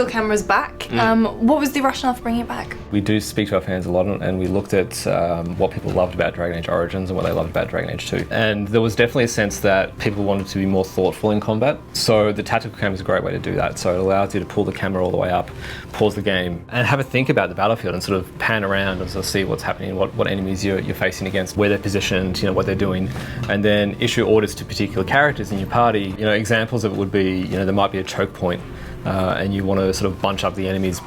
tactical cameras back. What was the rationale for bringing it back? We do speak to our fans a lot, and we looked at what people loved about Dragon Age Origins and what they loved about Dragon Age 2. And there was definitely a sense that people wanted to be more thoughtful in combat. So the tactical camera is a great way to do that. So it allows you to pull the camera all the way up, pause the game, and have a think about the battlefield and sort of pan around and sort of see what's happening, what enemies you're facing against, where they're positioned, what they're doing, and then issue orders to particular characters in your party. Examples of it would be, there might be a choke point, and you want to sort of bunch up the enemies,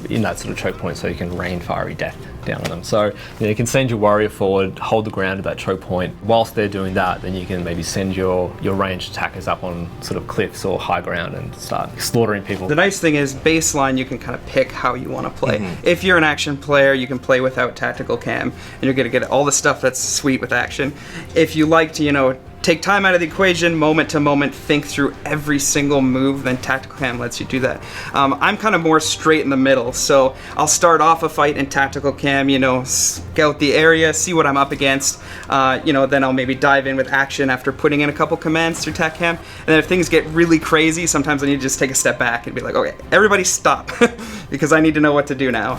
in that sort of choke point so you can rain fiery death down on them. So you can send your warrior forward, hold the ground at that choke point. Whilst they're doing that, then you can maybe send your ranged attackers up on sort of cliffs or high ground and start slaughtering people. The nice thing is, baseline, you can kind of pick how you want to play. If you're an action player, you can play without tactical cam, and you're going to get all the stuff that's sweet with action. If you like to, take time out of the equation, moment to moment, think through every single move, then tactical cam lets you do that. I'm kind of more straight in the middle, so I'll start off a fight in tactical cam, scout the area, see what I'm up against, then I'll maybe dive in with action after putting in a couple commands through tac cam. And then if things get really crazy, sometimes I need to just take a step back and be like, okay, everybody stop, because I need to know what to do now.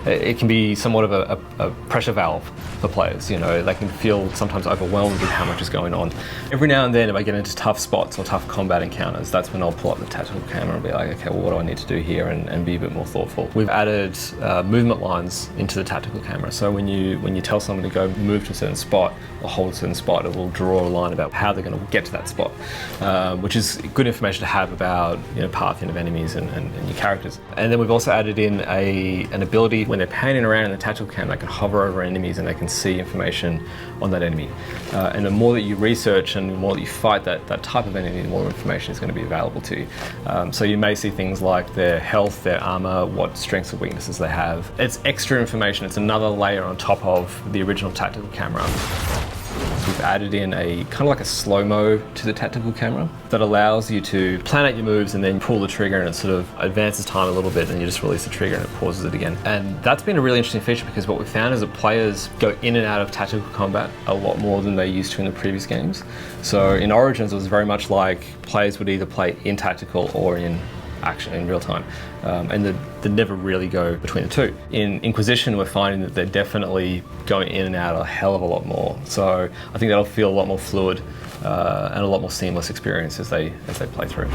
It can be somewhat of a pressure valve for players. They can feel sometimes overwhelmed with how much is going on. Every now and then, if I get into tough spots or tough combat encounters, that's when I'll pull up the tactical camera and be like, okay, well, what do I need to do here, and be a bit more thoughtful. We've added movement lines into the tactical camera, so when you tell someone to go move to a certain spot or hold a certain spot, it will draw a line about how they're going to get to that spot, which is good information to have about pathing of enemies and your characters. And then we've also added in an ability when they're panning around in the tactical cam, they can hover over enemies and they can see information on that enemy. And the more that you research and the more that you fight that type of enemy, the more information is going to be available to you. So you may see things like their health, their armor, what strengths or weaknesses they have. It's extra information. It's another layer on top of the original tactical camera. We've added in a kind of like a slow-mo to the tactical camera that allows you to plan out your moves and then pull the trigger, and it sort of advances time a little bit, and you just release the trigger and it pauses it again. And that's been a really interesting feature, because what we found is that players go in and out of tactical combat a lot more than they used to in the previous games. So in Origins, it was very much like players would either play in tactical or in action in real time, and they never really go between the two. In Inquisition, we're finding that they're definitely going in and out a hell of a lot more. So I think that'll feel a lot more fluid and a lot more seamless experience as they play through.